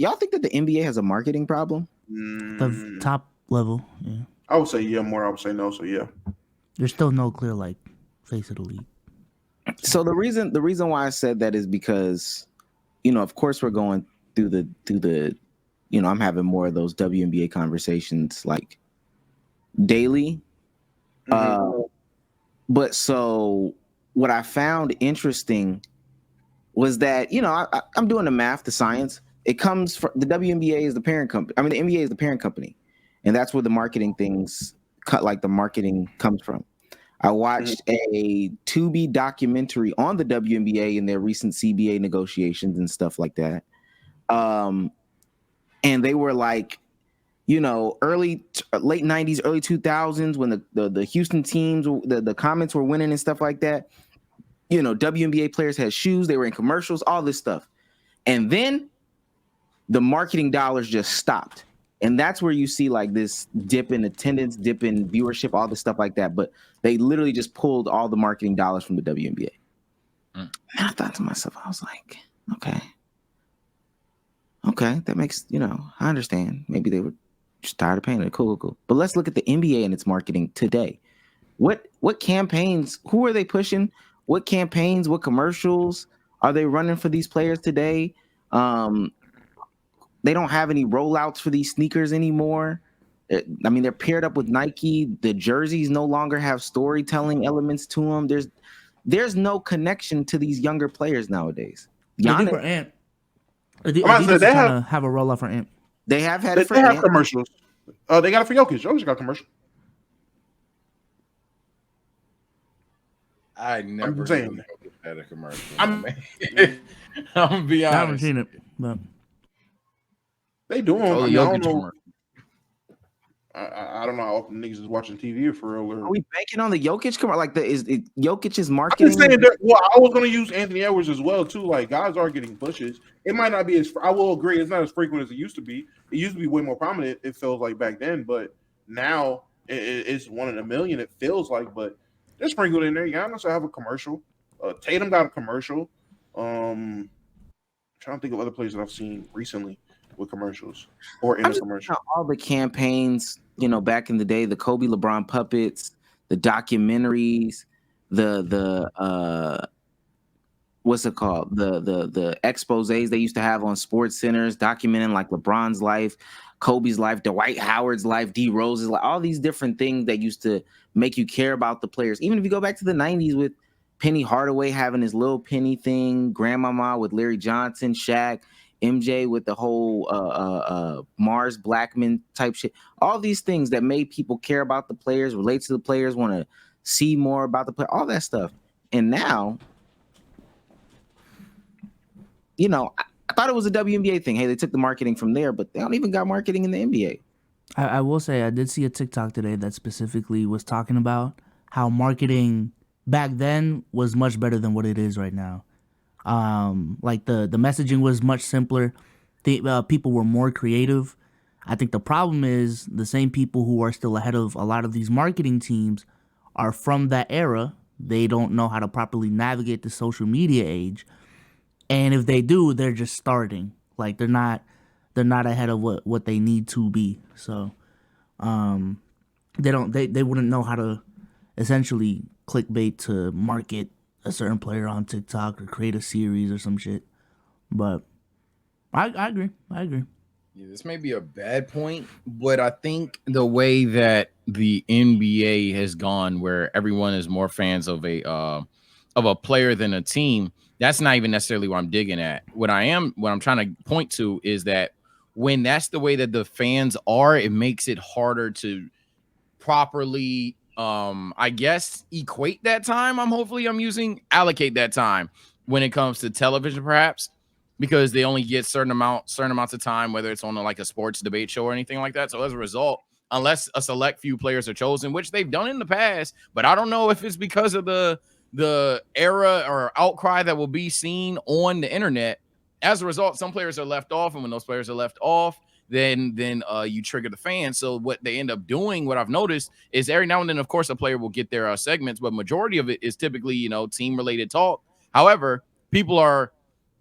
y'all think that the NBA has a marketing problem? The top level, yeah. I would say yeah more. I would say no. So yeah. There's still no clear like face of the league. So the reason why I said that is because, of course we're going through the I'm having more of those WNBA conversations like daily. But so what I found interesting was that, I'm doing the math, the science. It comes from the WNBA is the parent company. I mean, the NBA is the parent company, and that's where the marketing the marketing comes from. I watched a Tubi documentary on the WNBA and their recent CBA negotiations and stuff like that. And they were like, late 90s, early 2000s, when the Houston teams, the Comets were winning and stuff like that. WNBA players had shoes, they were in commercials, all this stuff. And then the marketing dollars just stopped. And that's where you see like this dip in attendance, dip in viewership, all this stuff like that. But they literally just pulled all the marketing dollars from the WNBA. And I thought to myself, I was like, okay, that makes, I understand. Maybe they were just tired of paying it. Cool. But let's look at the NBA and its marketing today. What campaigns, who are they pushing? What campaigns, what commercials are they running for these players today? They don't have any rollouts for these sneakers anymore. I mean, they're paired up with Nike. The jerseys no longer have storytelling elements to them. There's no connection to these younger players nowadays. I think for Ant. Adidas is trying to have a rollout for Ant. They have had it for Ant. They have commercials. They got it for Jokic. Jokic got a commercial. I never had a commercial. I'm gonna be honest. I haven't seen it, but they do them. I don't know. I don't know how often niggas is watching TV for real. Are we banking on the Jokic commercial? Like Jokic's marketing? I'm just saying I was going to use Anthony Edwards as well too. Like guys are getting pushes. It might not be as. I will agree. It's not as frequent as it used to be. It used to be way more prominent. It feels like back then, but now it's 1 in a million. It feels like, but they're sprinkled in there. Giannis will have a commercial. Tatum got a commercial. Trying to think of other players that I've seen recently with commercials or in a commercial. All the campaigns, back in the day, the Kobe LeBron puppets, the documentaries, the what's it called? The exposés they used to have on sports centers documenting like LeBron's life, Kobe's life, Dwight Howard's life, D Rose's life, all these different things that used to make you care about the players. Even if you go back to the 90s with Penny Hardaway having his little Penny thing, Grandmama with Larry Johnson, Shaq, MJ with the whole Mars Blackman type shit. All these things that made people care about the players, relate to the players, want to see more about the player, all that stuff. And now, I thought it was a WNBA thing. Hey, they took the marketing from there, but they don't even got marketing in the NBA. I will say I did see a TikTok today that specifically was talking about how marketing back then was much better than what it is right now. Like the messaging was much simpler. People were more creative. I think the problem is the same people who are still ahead of a lot of these marketing teams are from that era. They don't know how to properly navigate the social media age. And if they do, they're just starting. Like they're not ahead of what they need to be. So they wouldn't know how to essentially clickbait to market a certain player on TikTok or create a series or some shit. But I agree. Yeah, this may be a bad point, but I think the way that the NBA has gone, where everyone is more fans of a player than a team, that's not even necessarily what I'm digging at. What I'm trying to point to is that when that's the way that the fans are, it makes it harder to properly I guess equate that time. Allocate that time when it comes to television, perhaps, because they only get certain amounts of time, whether it's on like a sports debate show or anything like that. So as a result, unless a select few players are chosen, which they've done in the past, but I don't know if it's because of the era or outcry that will be seen on the internet. As a result, some players are left off, and when those players are left off, then you trigger the fans. So what they end up doing, what I've noticed, is every now and then, of course, a player will get their segments, but majority of it is typically, team-related talk. However, people are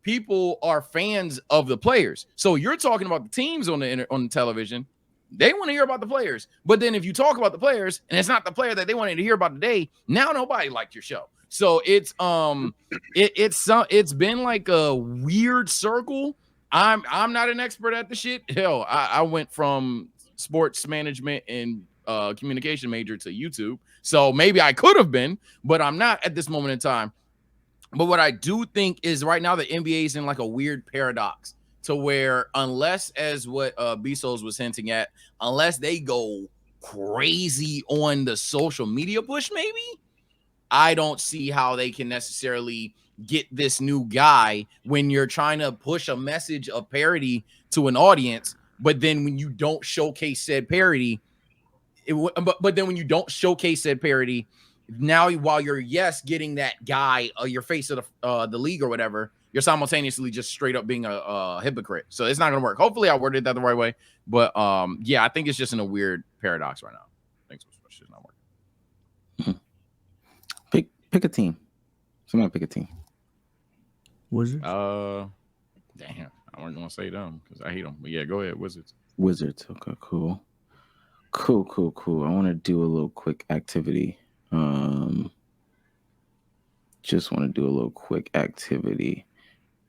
people are fans of the players. So you're talking about the teams on the television. They want to hear about the players. But then if you talk about the players and it's not the player that they wanted to hear about today, now nobody liked your show. So it's been like a weird circle. I'm not an expert at the shit. Hell, I went from sports management and communication major to YouTube. So maybe I could have been, but I'm not at this moment in time. But what I do think is right now the NBA is in like a weird paradox to where unless, as what Bezos was hinting at, unless they go crazy on the social media push, maybe, I don't see how they can necessarily get this new guy when you're trying to push a message of parody to an audience, but then when you don't showcase said parody, but then when you don't showcase said parody, now while you're getting that guy, your face of the league or whatever, you're simultaneously just straight up being a hypocrite. So it's not gonna work. Hopefully I worded that the right way, but yeah, I think it's just in a weird paradox right now. Thanks, it's just not working. Pick a team. Somebody pick a team. Wizards. Damn, I wasn't gonna say them because I hate them. But yeah, go ahead, Wizards. Wizards. Okay, cool. I want to do a little quick activity. Just want to do a little quick activity.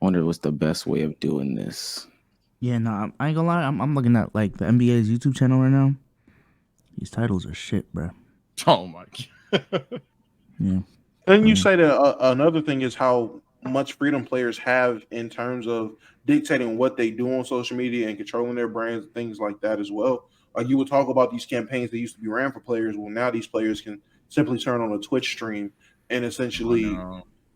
Wonder what's the best way of doing this. Yeah, no, I ain't gonna lie. I'm looking at like the NBA's YouTube channel right now. These titles are shit, bro. Oh my god. Yeah. Then you say that another thing is how much freedom players have in terms of dictating what they do on social media and controlling their brands and things like that as well. Like you would talk about these campaigns that used to be ran for players. Well, now these players can simply turn on a Twitch stream and essentially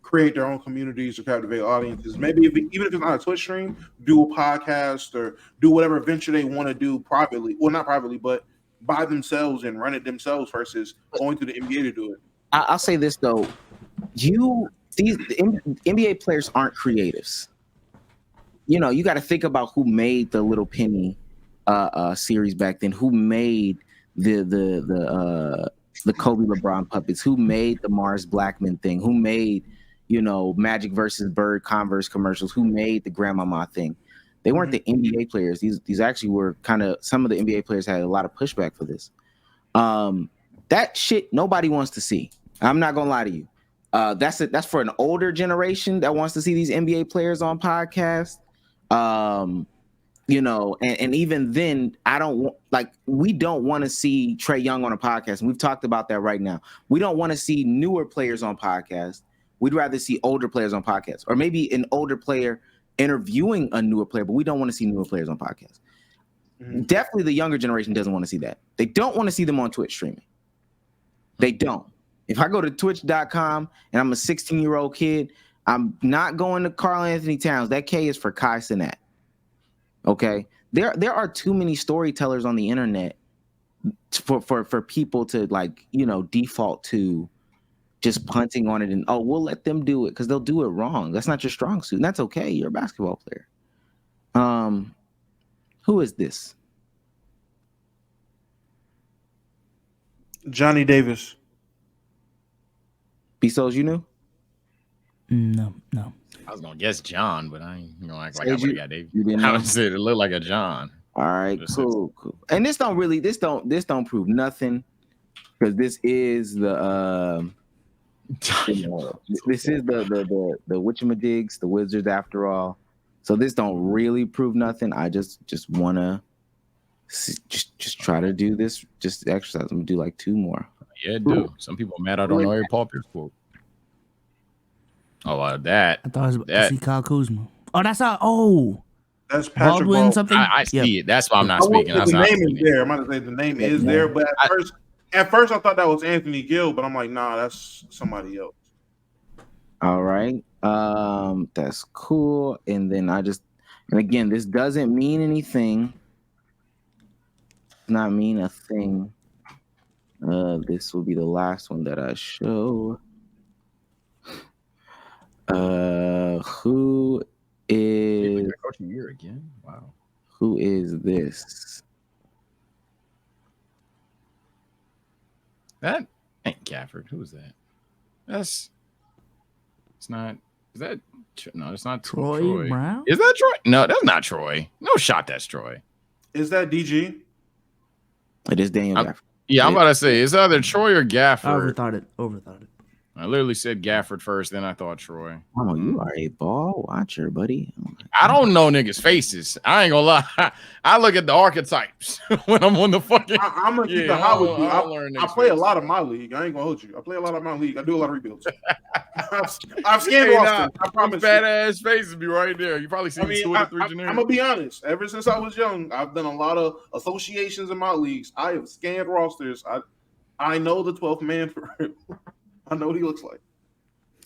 create their own communities to captivate audiences. Maybe even if it's not a Twitch stream, do a podcast or do whatever venture they want to do privately. Well, not privately, but by themselves and run it themselves versus going to the NBA to do it. I'll say this though, the NBA players aren't creatives. You know, you got to think about who made the Little Penny series back then, who made the Kobe LeBron puppets, who made the Mars Blackman thing, who made, you know, Magic versus Bird Converse commercials, who made the Grandmama thing. They weren't the NBA players. These actually were kind of, some of the NBA players had a lot of pushback for this. That shit nobody wants to see. I'm not gonna lie to you. That's for an older generation that wants to see these NBA players on podcasts. You know, and even then, we don't want to see Trae Young on a podcast. And we've talked about that right now. We don't want to see newer players on podcasts. We'd rather see older players on podcasts, or maybe an older player interviewing a newer player, but we don't want to see newer players on podcasts. Definitely the younger generation doesn't want to see that. They don't want to see them on Twitch streaming. They don't. If I go to twitch.com and I'm a 16-year-old kid, I'm not going to Karl Anthony Towns. That K is for Kai Cenat. Okay? There are too many storytellers on the internet for people to, like, you know, default to just punting on it and, oh, we'll let them do it because they'll do it wrong. That's not your strong suit. And that's okay. You're a basketball player. Who is this? Johnny Davis. Bezos, you knew? No. I was gonna guess John, but I ain't gonna act like Sage, I would have got David. You didn't I know? would say it looked like a John. All right, Just cool. And this don't prove nothing because this is the this is the whatchamadigs, the Wizards after all. So this don't really prove nothing. I just wanna just try to do this exercise. I'm gonna do like 2 more. Yeah, dude. Some people are mad I don't know every Paul Pierce quote. Oh, that. I thought I was about to see Kyle Kuzma. Oh, that's That's Patrick Baldwin Baldwin. something. I see it. That's why I'm not I won't speaking. say That's the not name is speaking. there. I'm about to say the name is there, but at first I thought that was Anthony Gill, but I'm like, nah, that's somebody else. All right. That's cool. And then and again, this doesn't mean anything. Not mean a thing. This will be the last one that I show. Who is Coach of the year again? Wow. Who is this? That ain't Gafford. Who is that? It's not Is that no? It's not Troy Brown. Is that Troy? No, that's not Troy. No shot. That's Troy. Is that DG? It is Daniel I'm- Gafford. Yeah, I'm about to say it's either Troy or Gafford. Overthought it. I literally said Gafford first, then I thought Troy. Oh, you are a ball watcher, buddy. I don't know niggas' faces. I ain't gonna lie. I look at the archetypes when I'm on the fucking. I'm gonna keep Yeah, it hot with you. I don't learn I niggas' play a faces. lot of my league. I ain't gonna hold you. I play a lot of my league. I do a lot of rebuilds. I've scanned Hey, Austin. I promise you. fat ass faces be right there. You probably I seen mean, two of the three I'm generic. gonna be honest. Ever since I was young, I've done a lot of associations in my leagues. I have scanned rosters. I know the 12th man for him. I know what he looks like.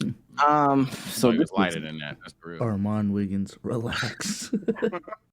So So this it's is- lighter than that. That's real. Armand Wiggins, relax.